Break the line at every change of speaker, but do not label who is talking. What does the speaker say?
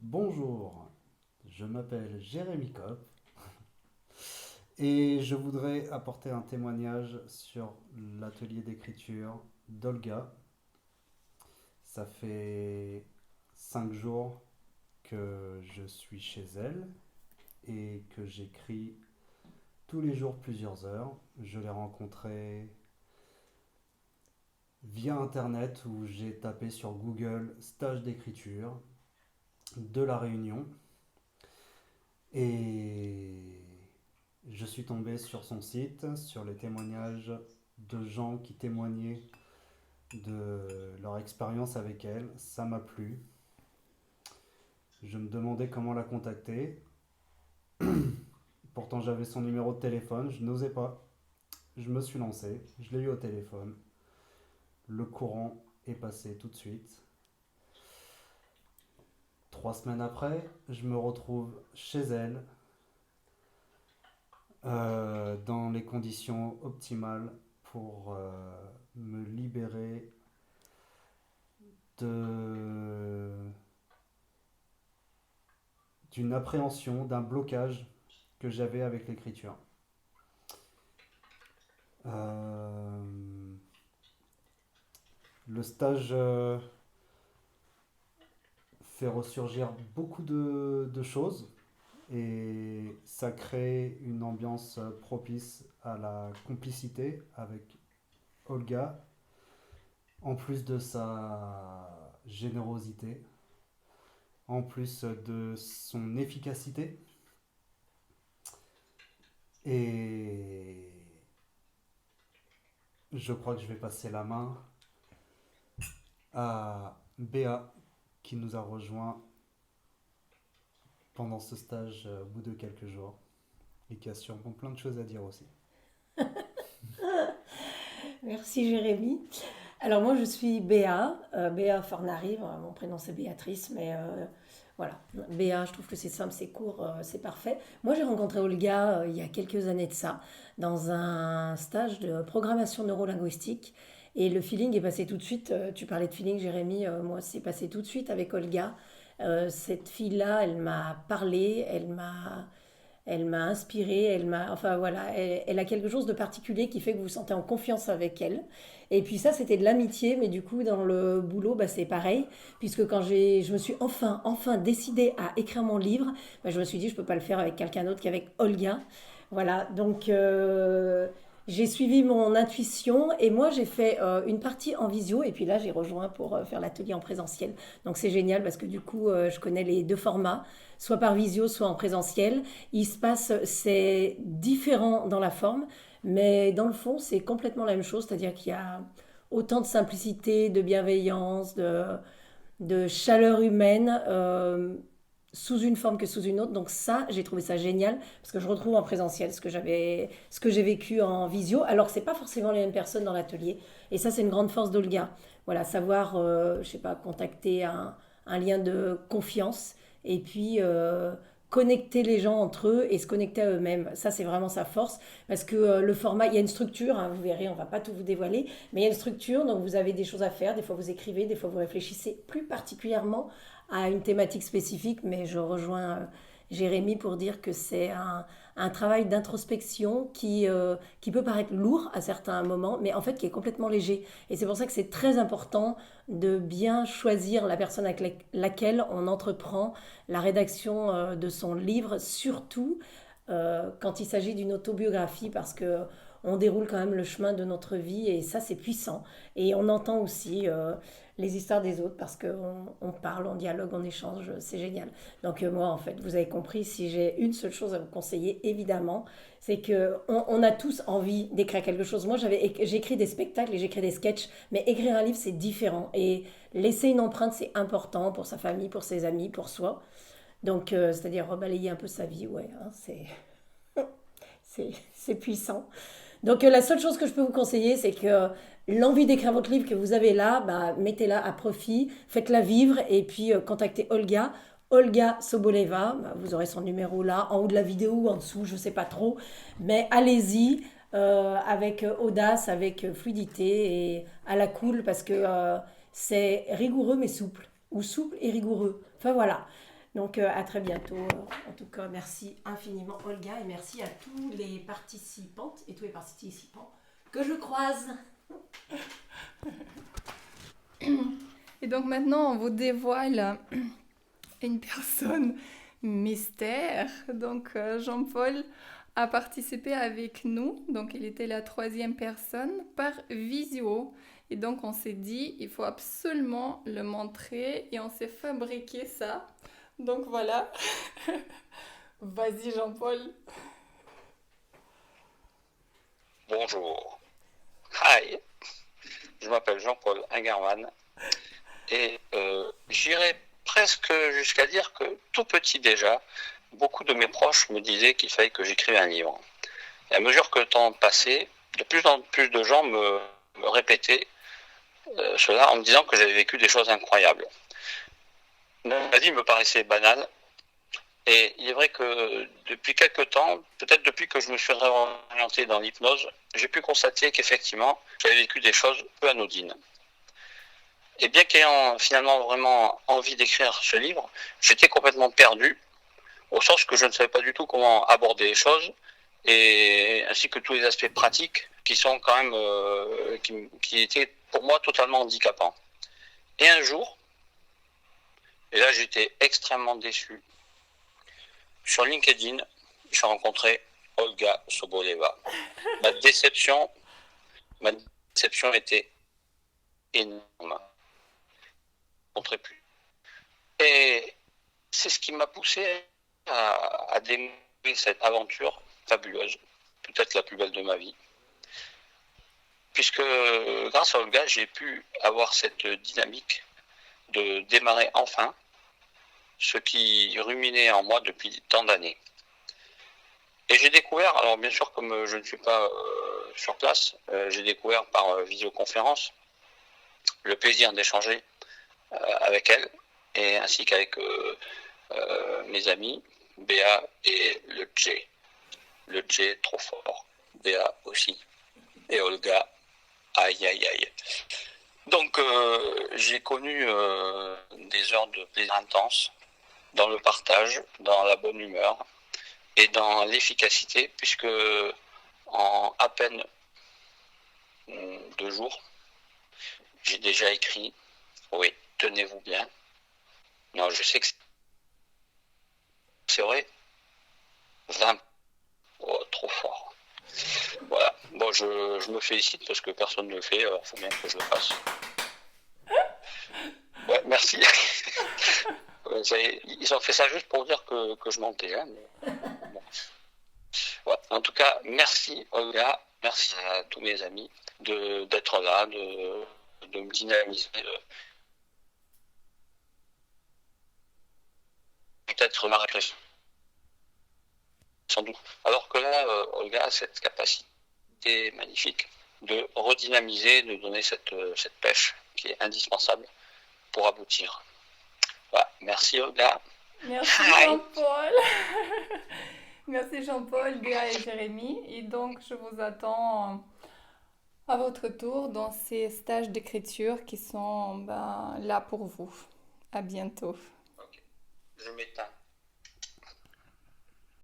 Bonjour, je m'appelle Jérémy Kopp et je voudrais apporter un témoignage sur l'atelier d'écriture d'Olga. Ça fait 5 jours que je suis chez elle et que j'écris tous les jours plusieurs heures. Je l'ai rencontrée via Internet où j'ai tapé sur Google stage d'écriture de la Réunion et je suis tombé sur son site, sur les témoignages de gens qui témoignaient de leur expérience avec elle. Ça m'a plu. Je me demandais comment la contacter. Pourtant, j'avais son numéro de téléphone. Je n'osais pas. Je me suis lancé. Je l'ai eu au téléphone. Le courant est passé tout de suite. 3 semaines après, je me retrouve chez elle dans les conditions optimales pour me libérer de d'une appréhension, d'un blocage que j'avais avec l'écriture. Euh, le stage fait ressurgir beaucoup de choses et ça crée une ambiance propice à la complicité avec Olga, en plus de sa générosité, en plus de son efficacité. Et je crois que je vais passer la main à Béa qui nous a rejoint pendant ce stage au bout de quelques jours et qui a sûrement plein de choses à dire aussi.
Merci Jérémy. Alors moi je suis Béa, Béa Fornari, mon prénom c'est Béatrice, mais voilà, Béa, je trouve que c'est simple, c'est court, c'est parfait. Moi j'ai rencontré Olga il y a quelques années de ça, dans un stage de programmation neurolinguistique, et le feeling est passé tout de suite. Tu parlais de feeling Jérémy, moi c'est passé tout de suite avec Olga. Cette fille-là, elle m'a parlé, elle m'a inspirée, enfin voilà, elle a quelque chose de particulier qui fait que vous vous sentez en confiance avec elle. Et puis ça, c'était de l'amitié, mais du coup, dans le boulot, bah, c'est pareil, puisque quand je me suis enfin décidée à écrire mon livre, bah, je me suis dit, je peux pas le faire avec quelqu'un d'autre qu'avec Olga. Voilà, donc j'ai suivi mon intuition et moi j'ai fait une partie en visio et puis là j'ai rejoint pour faire l'atelier en présentiel. Donc c'est génial parce que du coup je connais les deux formats, soit par visio, soit en présentiel. C'est différent dans la forme, mais dans le fond c'est complètement la même chose, c'est-à-dire qu'il y a autant de simplicité, de bienveillance, de chaleur humaine. Sous une forme que sous une autre. Donc ça, j'ai trouvé ça génial parce que je retrouve en présentiel ce que j'ai vécu en visio. Alors c'est pas forcément les mêmes personnes dans l'atelier. Et ça, c'est une grande force d'Olga. Voilà, savoir, je sais pas, contacter un lien de confiance et puis connecter les gens entre eux et se connecter à eux-mêmes. Ça, c'est vraiment sa force parce que le format, il y a une structure, hein, vous verrez, on va pas tout vous dévoiler, mais il y a une structure, donc vous avez des choses à faire, des fois vous écrivez, des fois vous réfléchissez plus particulièrement à une thématique spécifique, mais je rejoins Jérémy pour dire que c'est un travail d'introspection qui peut paraître lourd à certains moments, mais en fait qui est complètement léger. Et c'est pour ça que c'est très important de bien choisir la personne avec laquelle on entreprend la rédaction de son livre, surtout quand il s'agit d'une autobiographie, parce que on déroule quand même le chemin de notre vie et ça c'est puissant. Et on entend aussi les histoires des autres parce qu'on parle, on dialogue, on échange, c'est génial. Donc moi en fait, vous avez compris, si j'ai une seule chose à vous conseiller, évidemment, c'est que on a tous envie d'écrire quelque chose. Moi j'écris des spectacles et j'écris des sketchs, mais écrire un livre c'est différent et laisser une empreinte c'est important pour sa famille, pour ses amis, pour soi. Donc c'est-à-dire rebalayer un peu sa vie, ouais, hein, c'est puissant. Donc la seule chose que je peux vous conseiller, c'est que l'envie d'écrire votre livre que vous avez là, bah, mettez-la à profit, faites-la vivre et puis contactez Olga. Olga Soboleva, bah, vous aurez son numéro là, en haut de la vidéo ou en dessous, je ne sais pas trop. Mais allez-y avec audace, avec fluidité et à la cool parce que c'est rigoureux mais souple. Ou souple et rigoureux. Enfin voilà. Donc à très bientôt. En tout cas, merci infiniment Olga et merci à tous les participantes et tous les participants que je croise.
Et donc maintenant, on vous dévoile une personne mystère. Donc Jean-Paul a participé avec nous. Donc il était la troisième personne par visio. Et donc on s'est dit, il faut absolument le montrer et on s'est fabriqué ça. Donc voilà. Vas-y Jean-Paul.
Bonjour. Hi. Je m'appelle Jean-Paul Ingerman et j'irais presque jusqu'à dire que tout petit déjà, beaucoup de mes proches me disaient qu'il fallait que j'écrive un livre. Et à mesure que le temps passait, de plus en plus de gens me répétaient cela en me disant que j'avais vécu des choses incroyables. Ma vie me paraissait banale. Et il est vrai que depuis quelques temps, peut-être depuis que je me suis réorienté dans l'hypnose, j'ai pu constater qu'effectivement, j'avais vécu des choses peu anodines. Et bien qu'ayant finalement vraiment envie d'écrire ce livre, j'étais complètement perdu, au sens que je ne savais pas du tout comment aborder les choses, et ainsi que tous les aspects pratiques qui sont quand même, qui étaient pour moi totalement handicapants. Et un jour, et là j'étais extrêmement déçu, sur LinkedIn, j'ai rencontré Olga Soboleva. Ma déception était énorme. Je ne rencontrais plus. Et c'est ce qui m'a poussé à démarrer cette aventure fabuleuse, peut-être la plus belle de ma vie. Puisque grâce à Olga, j'ai pu avoir cette dynamique de démarrer enfin ce qui ruminait en moi depuis tant d'années. Et j'ai découvert, alors bien sûr comme je ne suis pas sur place, j'ai découvert par visioconférence le plaisir d'échanger avec elle, et ainsi qu'avec mes amis, Béa et le J. Le J trop fort, Béa aussi, et Olga, aïe aïe aïe. Donc j'ai connu des heures de plaisir intense, dans le partage, dans la bonne humeur, et dans l'efficacité, puisque en à peine 2 jours, j'ai déjà écrit, oui, tenez-vous bien. Non, je sais que c'est vrai, 20, oh, trop fort. Voilà, bon, je me félicite parce que personne ne le fait, alors il faut bien que je le fasse. Ouais, merci. Ils ont fait ça juste pour dire que je mentais, hein, mais bon. Ouais. En tout cas, merci Olga, merci à tous mes amis d'être là, de me dynamiser, peut-être ma réflexion, sans doute. Alors que là, Olga a cette capacité magnifique de redynamiser, de donner cette pêche qui est indispensable pour aboutir. Voilà. Merci Olga.
Merci
Hi.
Jean-Paul. Merci Jean-Paul, Béa et Jérémy. Et donc, je vous attends à votre tour dans ces stages d'écriture qui sont là pour vous. À bientôt.
Okay. Je m'éteins.